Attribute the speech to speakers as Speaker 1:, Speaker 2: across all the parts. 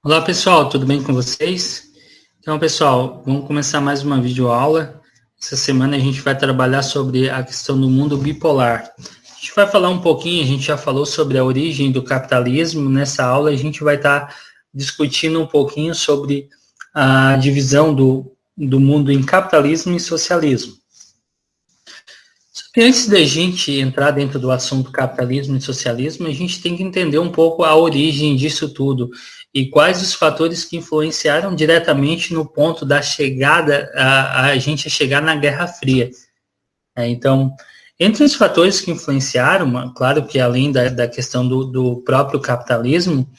Speaker 1: Olá pessoal, tudo bem com vocês? Então pessoal, vamos começar mais uma videoaula. Essa semana a gente vai trabalhar sobre a questão do mundo bipolar. A gente vai falar um pouquinho, a gente já falou sobre a origem do capitalismo. Nessa aula a gente vai estar discutindo um pouquinho sobre a divisão do mundo em capitalismo e socialismo. Só que antes da gente entrar dentro do assunto capitalismo e socialismo, a gente tem que entender um pouco a origem disso tudo e quais os fatores que influenciaram diretamente no ponto da chegada, a gente chegar na Guerra Fria. Então, entre os fatores que influenciaram, claro que além da questão do próprio capitalismo,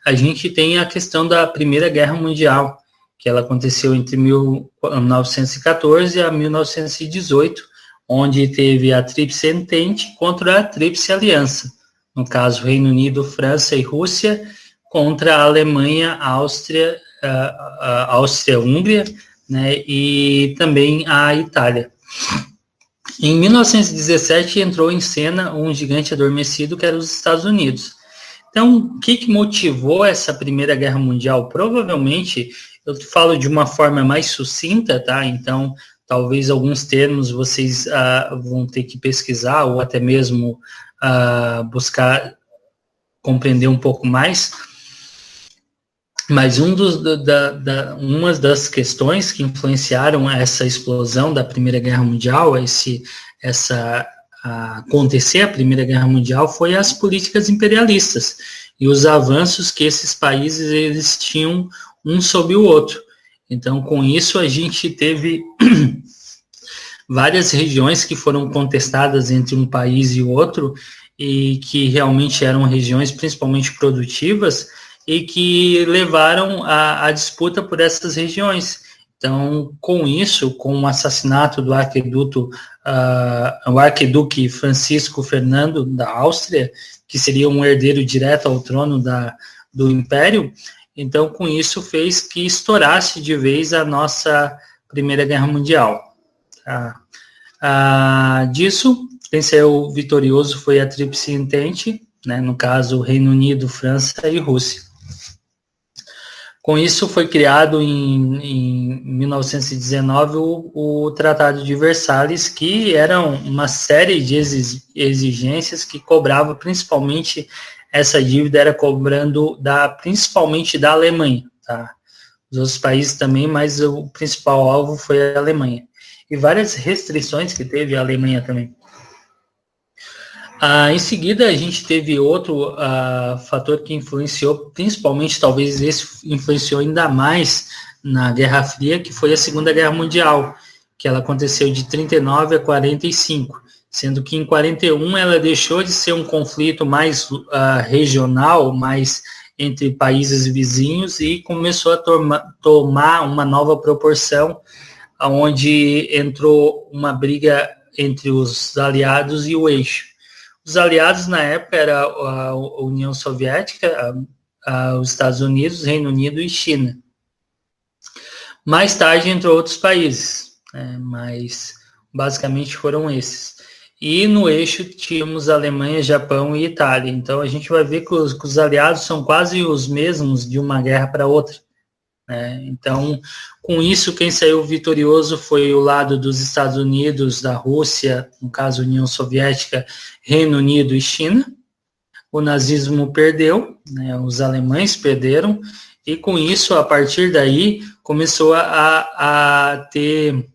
Speaker 1: a gente tem a questão da Primeira Guerra Mundial, que ela aconteceu entre 1914 a 1918, onde teve a Tríplice Entente contra a Tríplice Aliança, no caso Reino Unido, França e Rússia, contra a Alemanha, Áustria, Áustria-Hungria, né, e também a Itália. Em 1917 entrou em cena um gigante adormecido que era os Estados Unidos. Então, o que motivou essa Primeira Guerra Mundial? Provavelmente, eu falo de uma forma mais sucinta, tá? Então, talvez alguns termos vocês vão ter que pesquisar ou até mesmo buscar compreender um pouco mais. Mas uma das questões que influenciaram essa explosão da Primeira Guerra Mundial, acontecer a Primeira Guerra Mundial, foi as políticas imperialistas e os avanços que esses países eles tinham um sobre o outro. Então, com isso, a gente teve várias regiões que foram contestadas entre um país e outro e que realmente eram regiões principalmente produtivas e que levaram a disputa por essas regiões. Então, com isso, com o assassinato do arquiduque Francisco Fernando da Áustria, que seria um herdeiro direto ao trono do Império, então, com isso, fez que estourasse de vez a nossa Primeira Guerra Mundial. Disso, quem saiu vitorioso foi a Tríplice Entente, né, no caso, Reino Unido, França e Rússia. Com isso, foi criado em 1919 o Tratado de Versalhes, que era uma série de exigências que cobrava principalmente, essa dívida era cobrando principalmente da Alemanha, tá? Os outros países também, mas o principal alvo foi a Alemanha. E várias restrições que teve a Alemanha também. Em seguida, a gente teve outro fator que influenciou, principalmente, talvez esse influenciou ainda mais na Guerra Fria, que foi a Segunda Guerra Mundial, que ela aconteceu de 39 a 45, sendo que em 41 ela deixou de ser um conflito mais regional, mais entre países vizinhos, e começou a tomar uma nova proporção, onde entrou uma briga entre os aliados e o eixo. Os aliados na época era a União Soviética, os Estados Unidos, Reino Unido e China. Mais tarde entrou outros países, né, mas basicamente foram esses. E no eixo tínhamos Alemanha, Japão e Itália. Então a gente vai ver que os aliados são quase os mesmos de uma guerra para outra. Então, com isso, quem saiu vitorioso foi o lado dos Estados Unidos, da Rússia, no caso União Soviética, Reino Unido e China. O nazismo perdeu, né, os alemães perderam, e com isso, a partir daí, começou a ter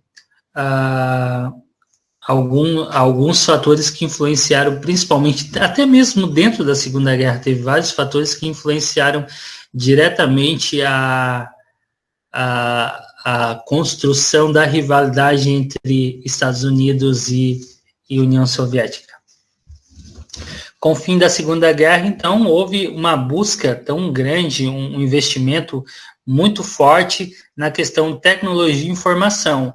Speaker 1: alguns fatores que influenciaram, principalmente, até mesmo dentro da Segunda Guerra, teve vários fatores que influenciaram diretamente a construção da rivalidade entre Estados Unidos e União Soviética. Com o fim da Segunda Guerra, então, houve uma busca tão grande, um investimento muito forte na questão de tecnologia e informação.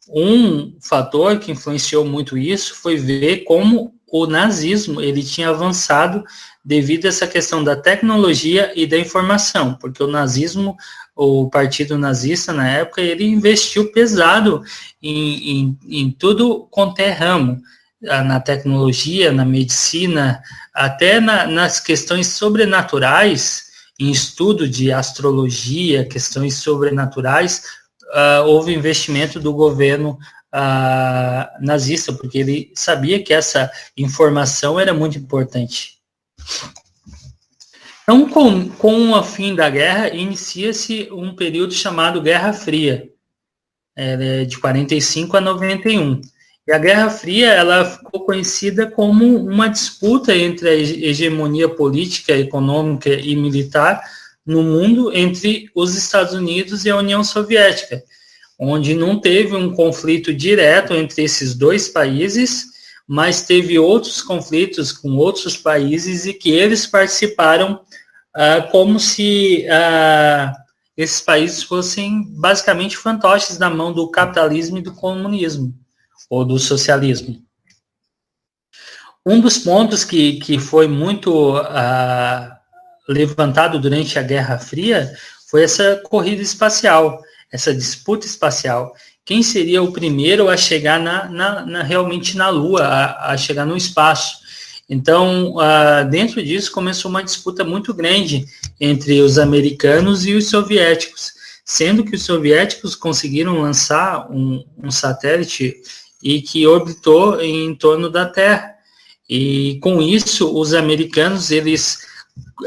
Speaker 1: Um fator que influenciou muito isso foi ver como o nazismo ele tinha avançado devido a essa questão da tecnologia e da informação, porque o nazismo, o partido nazista na época, ele investiu pesado em tudo quanto é ramo, na tecnologia, na medicina, até nas questões sobrenaturais em estudo de astrologia, questões sobrenaturais, houve investimento do governo nazista, porque ele sabia que essa informação era muito importante. Então, com o fim da guerra, inicia-se um período chamado Guerra Fria, de 45 a 91. E a Guerra Fria, ela ficou conhecida como uma disputa entre a hegemonia política, econômica e militar no mundo entre os Estados Unidos e a União Soviética, onde não teve um conflito direto entre esses dois países, mas teve outros conflitos com outros países e que eles participaram como se esses países fossem basicamente fantoches na mão do capitalismo e do comunismo, ou do socialismo. Um dos pontos que foi muito levantado durante a Guerra Fria foi essa corrida espacial, essa disputa espacial. Quem seria o primeiro a chegar realmente na Lua, a chegar no espaço? Então, dentro disso, começou uma disputa muito grande entre os americanos e os soviéticos, sendo que os soviéticos conseguiram lançar um satélite e que orbitou em torno da Terra. E, com isso, os americanos, eles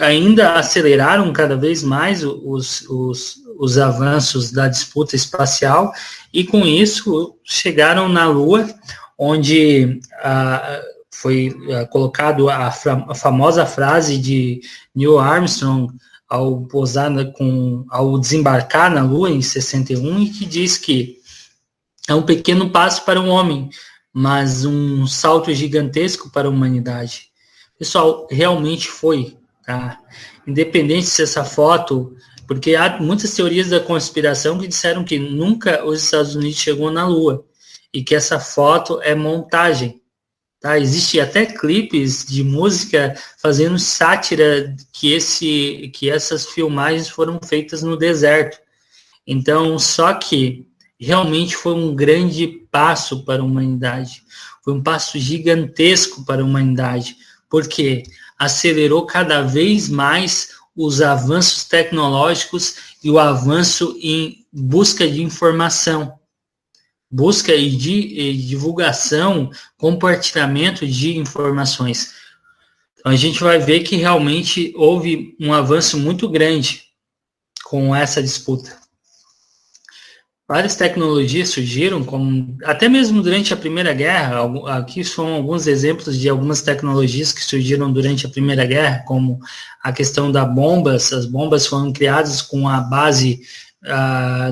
Speaker 1: ainda aceleraram cada vez mais os avanços da disputa espacial e, com isso, chegaram na Lua, onde foi colocado a famosa frase de Neil Armstrong ao desembarcar na Lua em 61, e que diz que é um pequeno passo para o homem, mas um salto gigantesco para a humanidade. Pessoal, realmente foi, tá? Independente se essa foto, porque há muitas teorias da conspiração que disseram que nunca os Estados Unidos chegou na Lua e que essa foto é montagem. Tá? Existe até clipes de música fazendo sátira que essas filmagens foram feitas no deserto. Então, só que realmente foi um grande passo para a humanidade. Foi um passo gigantesco para a humanidade, porque acelerou cada vez mais os avanços tecnológicos e o avanço em busca de informação. Busca e divulgação, compartilhamento de informações. Então, a gente vai ver que realmente houve um avanço muito grande com essa disputa. Várias tecnologias surgiram, até mesmo durante a Primeira Guerra. Aqui são alguns exemplos de algumas tecnologias que surgiram durante a Primeira Guerra, como a questão das bombas. As bombas foram criadas com a base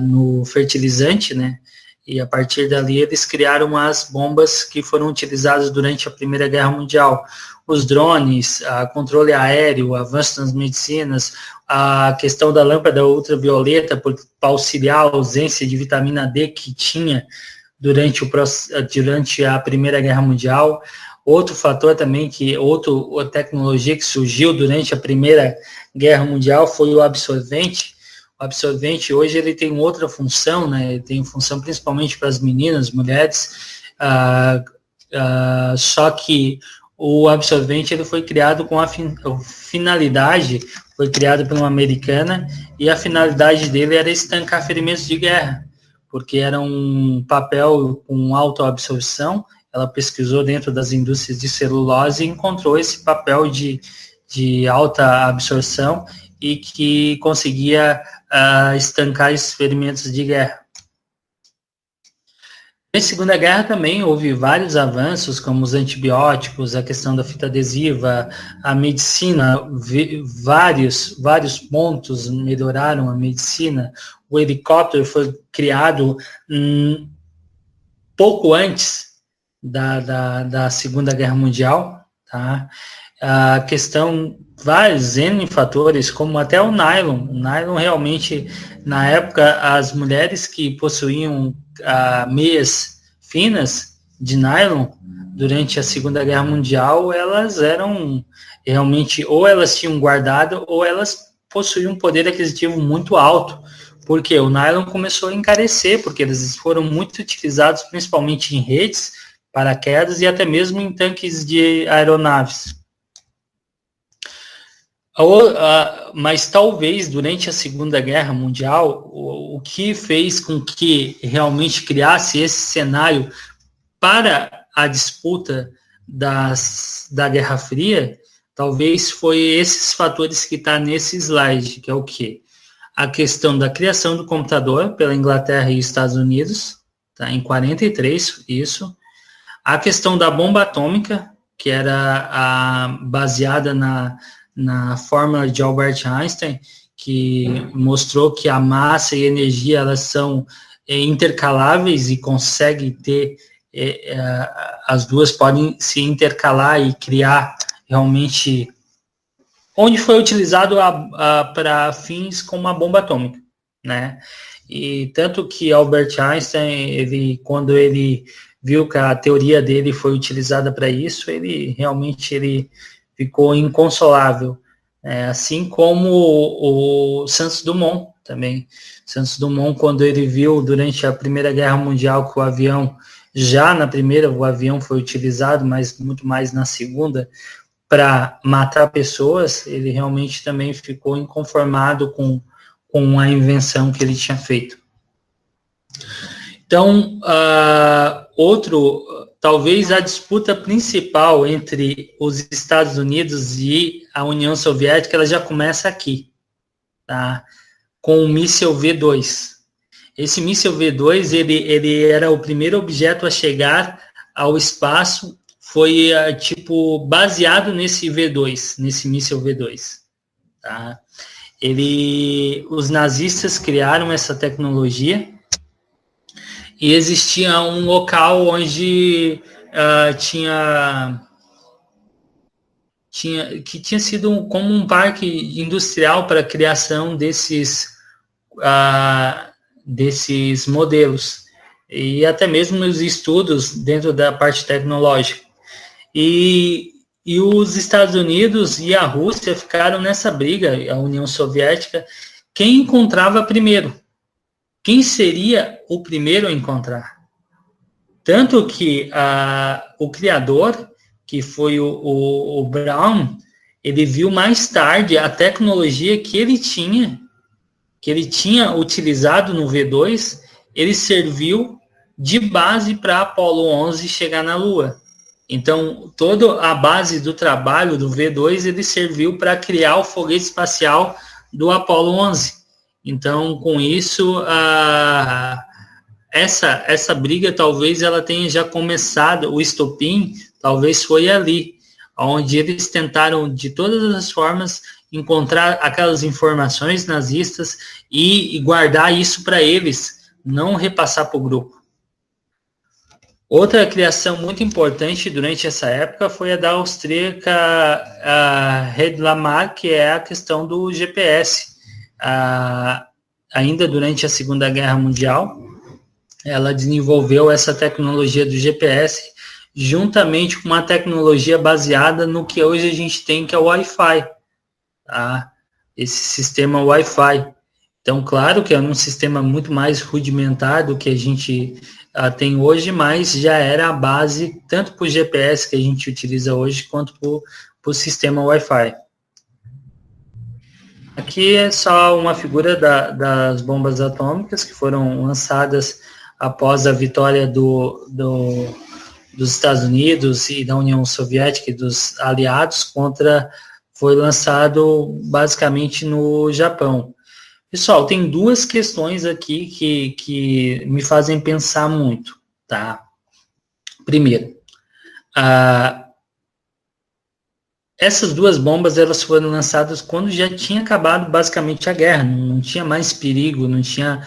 Speaker 1: no fertilizante, né? E a partir dali eles criaram as bombas que foram utilizadas durante a Primeira Guerra Mundial. Os drones, controle aéreo, avanço nas medicinas, a questão da lâmpada ultravioleta para auxiliar a ausência de vitamina D que tinha durante a Primeira Guerra Mundial. Outro fator também, outra tecnologia que surgiu durante a Primeira Guerra Mundial foi o absorvente. O absorvente hoje ele tem outra função, né? Ele tem função principalmente para as meninas, mulheres, só que o absorvente ele foi criado com a finalidade, foi criado por uma americana, e a finalidade dele era estancar ferimentos de guerra, porque era um papel com autoabsorção. Ela pesquisou dentro das indústrias de celulose e encontrou esse papel de alta absorção e que conseguia estancar esses ferimentos de guerra. Na Segunda Guerra também houve vários avanços, como os antibióticos, a questão da fita adesiva, a medicina, vários pontos melhoraram a medicina. O helicóptero foi criado pouco antes da Segunda Guerra Mundial, tá? A questão, vários N fatores, como até o nylon. O nylon realmente, na época, as mulheres que possuíam meias finas de nylon durante a Segunda Guerra Mundial, elas eram realmente, ou elas tinham guardado, ou elas possuíam um poder aquisitivo muito alto, porque o nylon começou a encarecer, porque eles foram muito utilizados principalmente em redes, paraquedas e até mesmo em tanques de aeronaves. Mas talvez durante a Segunda Guerra Mundial, o que fez com que realmente criasse esse cenário para a disputa da Guerra Fria, talvez foi esses fatores que está nesse slide, que é o quê? A questão da criação do computador pela Inglaterra e Estados Unidos, tá, em 43, isso. A questão da bomba atômica, que era baseada na fórmula de Albert Einstein, que mostrou que a massa e a energia elas são intercaláveis e conseguem ter, as duas podem se intercalar e criar realmente, onde foi utilizado para fins como a bomba atômica, né? E tanto que Albert Einstein, quando ele viu que a teoria dele foi utilizada para isso, ele ficou inconsolável, assim como o Santos Dumont também. Santos Dumont, quando ele viu durante a Primeira Guerra Mundial que o avião, já na primeira o avião foi utilizado, mas muito mais na segunda, para matar pessoas, ele realmente também ficou inconformado com a invenção que ele tinha feito. Então, talvez a disputa principal entre os Estados Unidos e a União Soviética, ela já começa aqui, tá? Com o míssil V2. Esse míssil V2, ele era o primeiro objeto a chegar ao espaço, foi baseado nesse V2, nesse míssil V2, tá? Os nazistas criaram essa tecnologia e existia um local onde tinha sido como um parque industrial para a criação desses modelos e até mesmo os estudos dentro da parte tecnológica. E os Estados Unidos e a Rússia ficaram nessa briga, a União Soviética, quem encontrava primeiro. Quem seria o primeiro a encontrar? Tanto que o criador, que foi o Braun, ele viu mais tarde a tecnologia que ele tinha utilizado no V2, ele serviu de base para Apollo 11 chegar na Lua. Então, toda a base do trabalho do V2, ele serviu para criar o foguete espacial do Apollo 11. Então, com isso, essa briga talvez ela tenha já começado, o estopim talvez foi ali, onde eles tentaram de todas as formas encontrar aquelas informações nazistas e guardar isso para eles, não repassar para o grupo. Outra criação muito importante durante essa época foi a da austríaca Redlamar, que é a questão do GPS. Ainda durante a Segunda Guerra Mundial, ela desenvolveu essa tecnologia do GPS juntamente com uma tecnologia baseada no que hoje a gente tem, que é o Wi-Fi. Tá? Esse sistema Wi-Fi. Então, claro que é um sistema muito mais rudimentar do que a gente tem hoje, mas já era a base tanto para o GPS que a gente utiliza hoje, quanto para o sistema Wi-Fi. Aqui é só uma figura das bombas atômicas que foram lançadas após a vitória dos Estados Unidos e da União Soviética e dos aliados foi lançado basicamente no Japão. Pessoal, tem duas questões aqui que me fazem pensar muito, tá? Primeiro, essas duas bombas elas foram lançadas quando já tinha acabado basicamente a guerra, não tinha mais perigo, não tinha,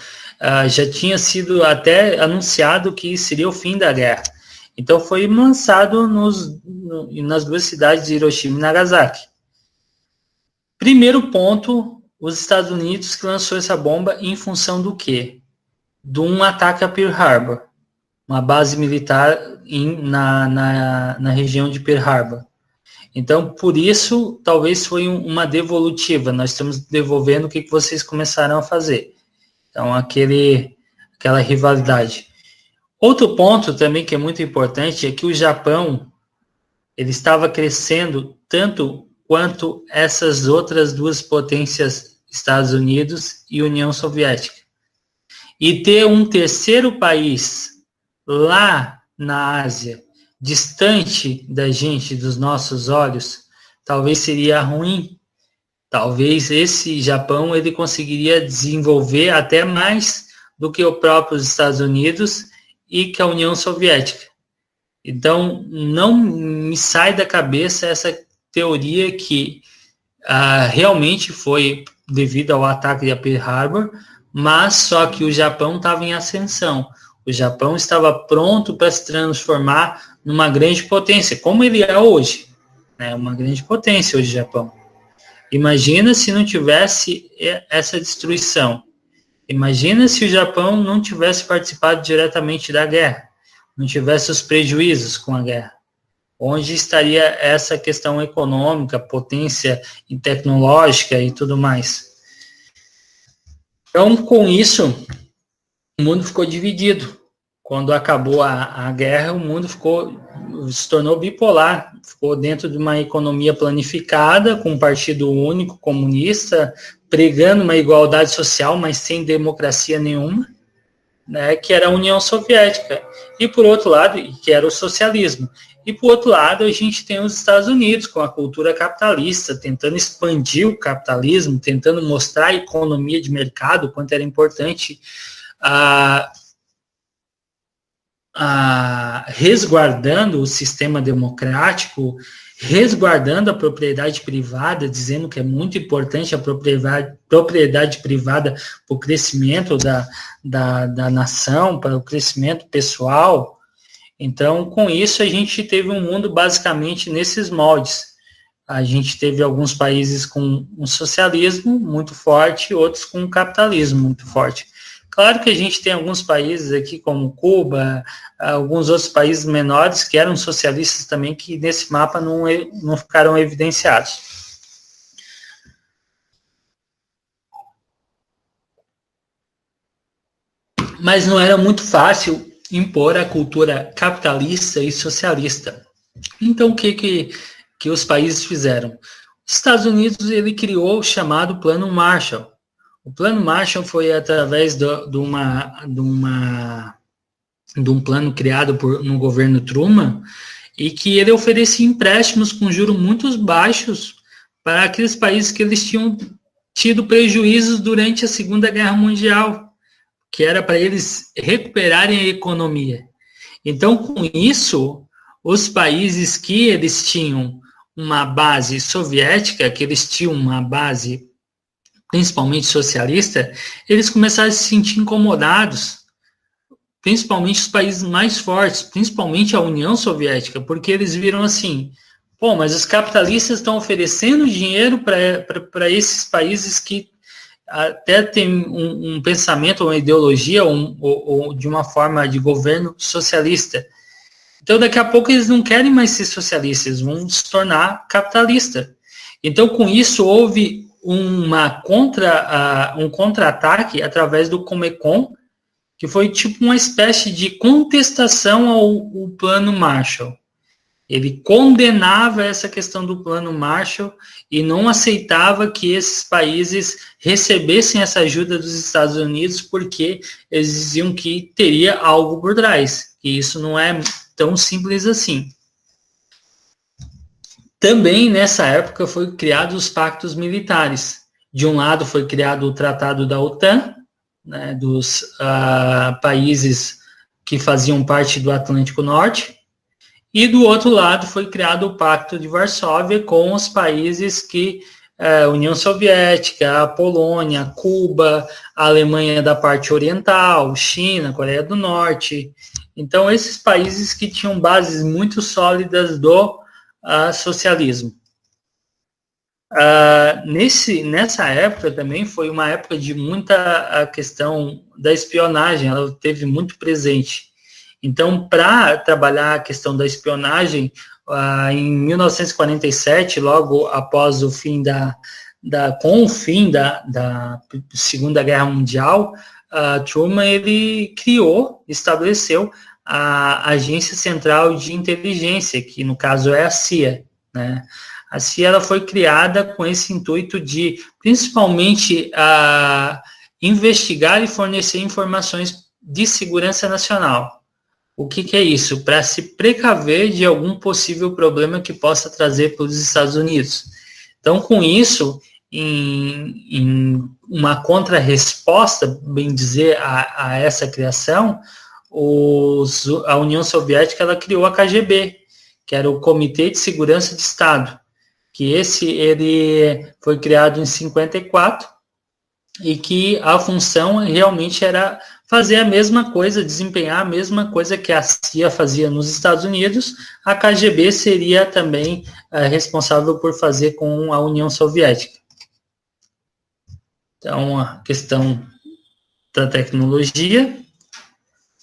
Speaker 1: já tinha sido até anunciado que seria o fim da guerra. Então foi lançado nas duas cidades de Hiroshima e Nagasaki. Primeiro ponto, os Estados Unidos que lançou essa bomba em função do quê? De um ataque a Pearl Harbor, uma base militar na região de Pearl Harbor. Então, por isso, talvez foi uma devolutiva. Nós estamos devolvendo o que vocês começaram a fazer. Então, aquela rivalidade. Outro ponto também que é muito importante é que o Japão, ele estava crescendo tanto quanto essas outras duas potências, Estados Unidos e União Soviética. E ter um terceiro país lá na Ásia, distante da gente, dos nossos olhos, talvez seria ruim. Talvez esse Japão ele conseguiria desenvolver até mais do que o próprio Estados Unidos e que a União Soviética. Então, não me sai da cabeça essa teoria que realmente foi devido ao ataque de Pearl Harbor, mas só que o Japão estava em ascensão. O Japão estava pronto para se transformar numa grande potência, como ele é hoje, né? Uma grande potência hoje, o Japão. Imagina se não tivesse essa destruição. Imagina se o Japão não tivesse participado diretamente da guerra, não tivesse os prejuízos com a guerra. Onde estaria essa questão econômica, potência tecnológica e tudo mais? Então, com isso, o mundo ficou dividido. Quando acabou a guerra, o mundo se tornou bipolar, ficou dentro de uma economia planificada, com um partido único, comunista, pregando uma igualdade social, mas sem democracia nenhuma, né, que era a União Soviética. E por outro lado, que era o socialismo. E por outro lado, a gente tem os Estados Unidos, com a cultura capitalista, tentando expandir o capitalismo, tentando mostrar a economia de mercado, o quanto era importante, resguardando o sistema democrático, resguardando a propriedade privada, dizendo que é muito importante a propriedade privada para o crescimento da nação, para o crescimento pessoal. Então, com isso, a gente teve um mundo basicamente nesses moldes. A gente teve alguns países com um socialismo muito forte, outros com um capitalismo muito forte. Claro que a gente tem alguns países aqui, como Cuba, alguns outros países menores que eram socialistas também, que nesse mapa não ficaram evidenciados. Mas não era muito fácil impor a cultura capitalista e socialista. Então, o que os países fizeram? Os Estados Unidos ele criou o chamado Plano Marshall. O Plano Marshall foi através de um plano criado no governo Truman e que ele oferecia empréstimos com juros muito baixos para aqueles países que eles tinham tido prejuízos durante a Segunda Guerra Mundial, que era para eles recuperarem a economia. Então, com isso, os países que eles tinham uma base soviética, que eles tinham uma base principalmente socialista, eles começaram a se sentir incomodados, principalmente os países mais fortes, principalmente a União Soviética, porque eles viram assim, pô, mas os capitalistas estão oferecendo dinheiro para esses países que até tem um pensamento, uma ideologia, ou de uma forma de governo socialista. Então, daqui a pouco, eles não querem mais ser socialistas, eles vão se tornar capitalistas. Então, com isso, houve um contra-ataque através do Comecon, que foi tipo uma espécie de contestação ao Plano Marshall. Ele condenava essa questão do Plano Marshall e não aceitava que esses países recebessem essa ajuda dos Estados Unidos, porque eles diziam que teria algo por trás, que isso não é tão simples assim. Também nessa época foi criado os pactos militares. De um lado foi criado o Tratado da OTAN, né, dos países que faziam parte do Atlântico Norte, e do outro lado foi criado o Pacto de Varsóvia com os países que União Soviética, a Polônia, Cuba, a Alemanha da parte oriental, China, Coreia do Norte. Então, esses países que tinham bases muito sólidas do socialismo. Nessa época também foi uma época de muita questão da espionagem, ela teve muito presente. Então, para trabalhar a questão da espionagem, em 1947, logo após o fim com o fim da Segunda Guerra Mundial, Truman ele estabeleceu a Agência Central de Inteligência, que no caso é a CIA, né? A CIA ela foi criada com esse intuito de, principalmente, investigar e fornecer informações de segurança nacional. O que é isso? Para se precaver de algum possível problema que possa trazer para os Estados Unidos. Então, com isso, em uma contrarresposta, bem dizer, a essa criação, a União Soviética ela criou a KGB, que era o Comitê de Segurança de Estado, que ele foi criado em 54 e que a função realmente era fazer a mesma coisa, desempenhar a mesma coisa que a CIA fazia nos Estados Unidos, a KGB seria também responsável por fazer com a União Soviética. Então, a questão da tecnologia.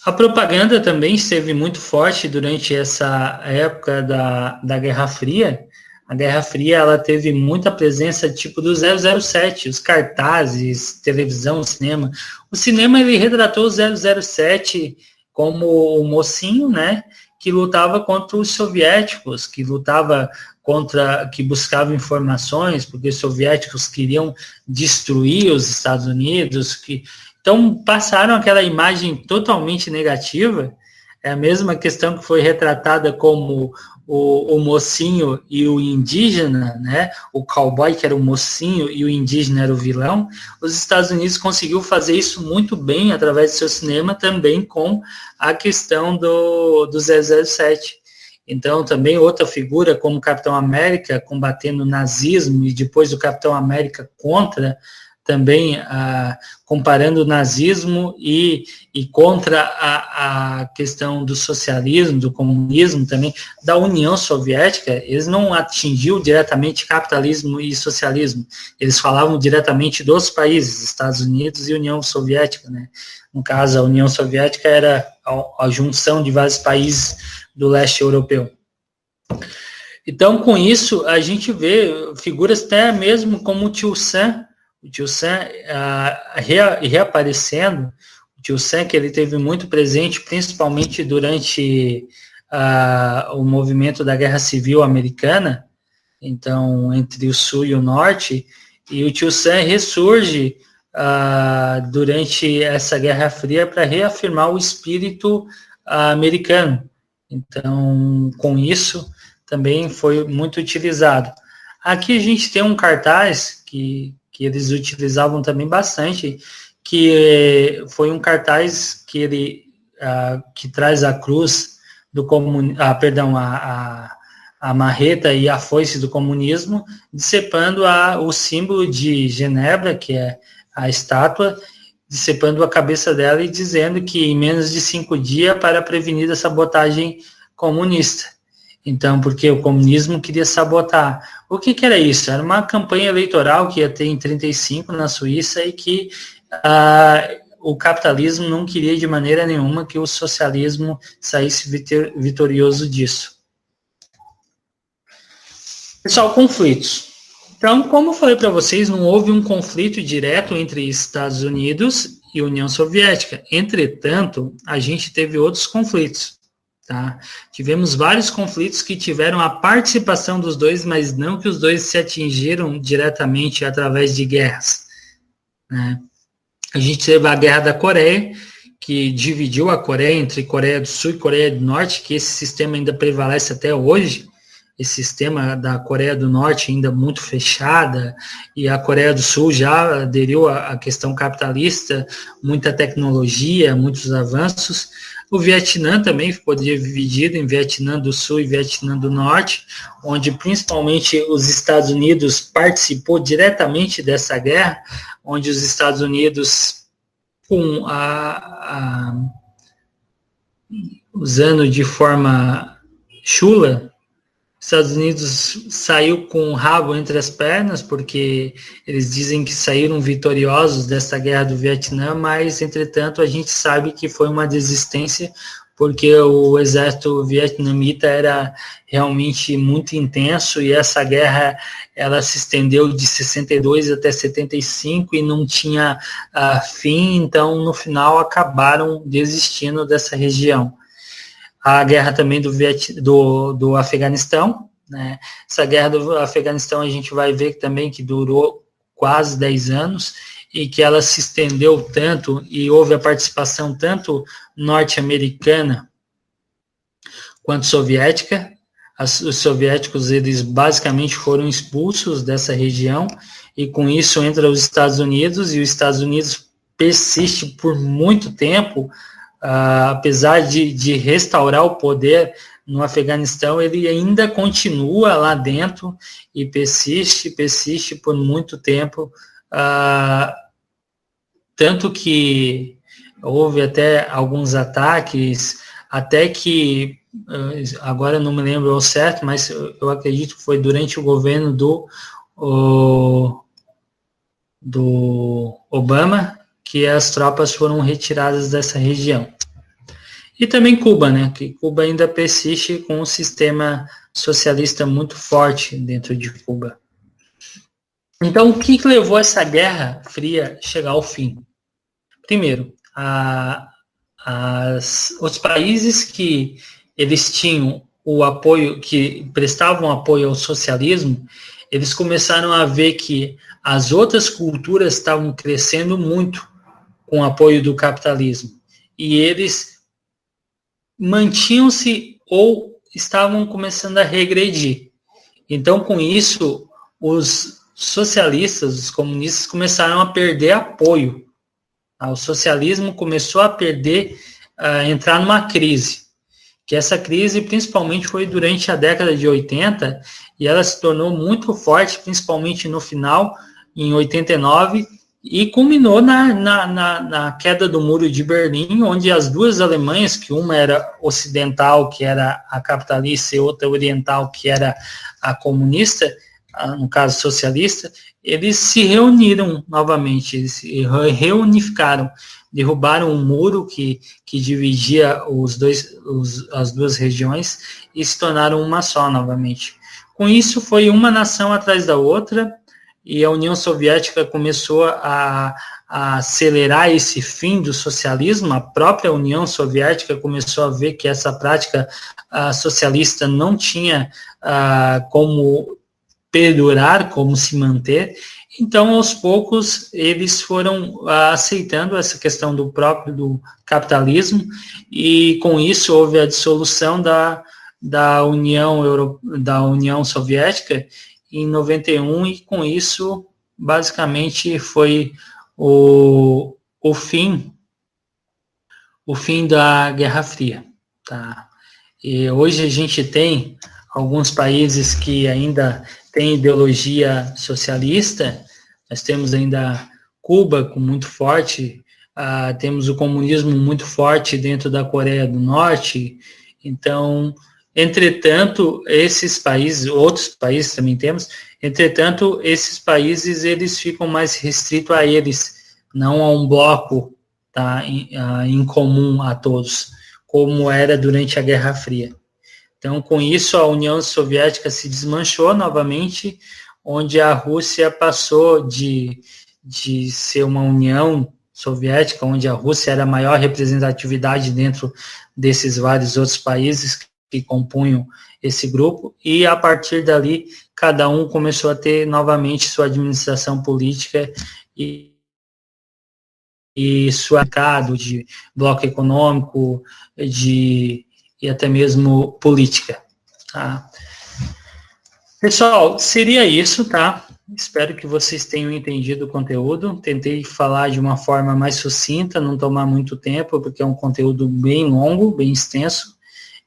Speaker 1: A propaganda também esteve muito forte durante essa época da Guerra Fria. A Guerra Fria ela teve muita presença tipo do 007, os cartazes, televisão, cinema. O cinema ele retratou o 007 como o mocinho, né, que lutava contra os soviéticos, que buscava informações, porque os soviéticos queriam destruir os Estados Unidos, então passaram aquela imagem totalmente negativa. É a mesma questão que foi retratada como o mocinho e o indígena, né? O cowboy que era o mocinho e o indígena era o vilão. Os Estados Unidos conseguiu fazer isso muito bem através do seu cinema, também com a questão do 007. Então, também outra figura como o Capitão América combatendo o nazismo e depois o Capitão América contra também comparando o nazismo e contra a questão do socialismo, do comunismo também, da União Soviética. Eles não atingiu diretamente capitalismo e socialismo, eles falavam diretamente dos países, Estados Unidos e União Soviética, né? No caso, a União Soviética era a junção de vários países do leste europeu. Então, com isso, a gente vê figuras até mesmo como o Tio Sam, reaparecendo. O Tio Sam, que ele teve muito presente, principalmente durante o movimento da Guerra Civil Americana, então, entre o Sul e o Norte, e o Tio Sam ressurge durante essa Guerra Fria para reafirmar o espírito americano. Então, com isso, também foi muito utilizado. Aqui a gente tem um cartaz que eles utilizavam também bastante, que foi um cartaz que ele que traz a cruz do comunismo, a marreta e a foice do comunismo, decepando o símbolo de Genebra, que é a estátua, decepando a cabeça dela e dizendo que em menos de 5 dias para prevenir a sabotagem comunista. Então, porque o comunismo queria sabotar. O que era isso? Era uma campanha eleitoral que ia ter em 1935 na Suíça e que o capitalismo não queria de maneira nenhuma que o socialismo saísse vitorioso disso. Pessoal, conflitos. Então, como eu falei para vocês, não houve um conflito direto entre Estados Unidos e União Soviética. Entretanto, a gente teve outros conflitos. Tá? Tivemos vários conflitos que tiveram a participação dos dois, mas não que os dois se atingiram diretamente através de guerras. Né? A gente teve a Guerra da Coreia, que dividiu a Coreia entre Coreia do Sul e Coreia do Norte, que esse sistema ainda prevalece até hoje. Esse sistema da Coreia do Norte ainda muito fechada, e a Coreia do Sul já aderiu à questão capitalista, muita tecnologia, muitos avanços. O Vietnã também ficou dividido em Vietnã do Sul e Vietnã do Norte, onde principalmente os Estados Unidos participou diretamente dessa guerra, onde os Estados Unidos, usando de forma chula, os Estados Unidos saiu com o rabo entre as pernas, porque eles dizem que saíram vitoriosos dessa guerra do Vietnã, mas, entretanto, a gente sabe que foi uma desistência, porque o exército vietnamita era realmente muito intenso, e essa guerra ela se estendeu de 62 até 75 e não tinha fim, então, no final, acabaram desistindo dessa região. A guerra também do Afeganistão, né? Essa guerra do Afeganistão a gente vai ver também que durou quase 10 anos e que ela se estendeu tanto e houve a participação tanto norte-americana quanto soviética. Os soviéticos, eles basicamente foram expulsos dessa região e com isso entra os Estados Unidos e os Estados Unidos persiste por muito tempo, apesar de restaurar o poder no Afeganistão, ele ainda continua lá dentro e persiste por muito tempo, tanto que houve até alguns ataques, até que, agora não me lembro ao certo, mas eu acredito que foi durante o governo do Obama que as tropas foram retiradas dessa região. E também Cuba, né? Que Cuba ainda persiste com um sistema socialista muito forte dentro de Cuba. Então, o que levou essa Guerra Fria a chegar ao fim? Primeiro, os países que eles tinham o apoio, que prestavam apoio ao socialismo, eles começaram a ver que as outras culturas estavam crescendo muito com o apoio do capitalismo. E eles mantinham-se ou estavam começando a regredir. Então, com isso, os socialistas, os comunistas começaram a perder apoio. O socialismo começou a entrar numa crise. Que essa crise principalmente foi durante a década de 80 e ela se tornou muito forte, principalmente no final, em 89, e culminou na queda do Muro de Berlim, onde as duas Alemanhas, que uma era ocidental, que era a capitalista, e outra oriental, que era a comunista, no caso socialista, eles se reuniram novamente, eles se reunificaram, derrubaram um muro que dividia as duas regiões e se tornaram uma só novamente. Com isso, foi uma nação atrás da outra, e a União Soviética começou a acelerar esse fim do socialismo. A própria União Soviética começou a ver que essa prática socialista não tinha como perdurar, como se manter. Então, aos poucos, eles foram aceitando essa questão do capitalismo, e com isso houve a dissolução da União Soviética em 91, e com isso, basicamente, foi o fim da Guerra Fria. Tá? E hoje a gente tem alguns países que ainda têm ideologia socialista. Nós temos ainda Cuba muito forte, temos o comunismo muito forte dentro da Coreia do Norte. Então, entretanto, esses países, outros países também temos, entretanto, esses países eles ficam mais restritos a eles, não a um bloco, tá, em comum a todos, como era durante a Guerra Fria. Então, com isso, a União Soviética se desmanchou novamente, onde a Rússia passou de ser uma União Soviética, onde a Rússia era a maior representatividade dentro desses vários outros países que compunham esse grupo, e a partir dali, cada um começou a ter novamente sua administração política e seu mercado de bloco econômico, e até mesmo política. Tá? Pessoal, seria isso, tá? Espero que vocês tenham entendido o conteúdo. Tentei falar de uma forma mais sucinta, não tomar muito tempo, porque é um conteúdo bem longo, bem extenso,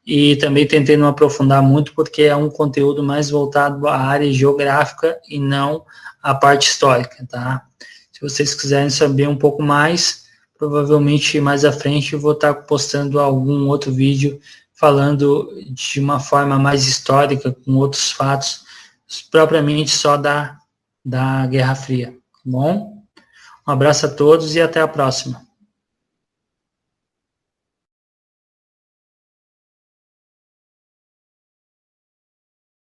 Speaker 1: e também tentei não aprofundar muito, porque é um conteúdo mais voltado à área geográfica e não à parte histórica, tá? Se vocês quiserem saber um pouco mais, provavelmente mais à frente eu vou estar postando algum outro vídeo falando de uma forma mais histórica, com outros fatos, propriamente só da Guerra Fria. Tá bom? Um abraço a todos e até a próxima.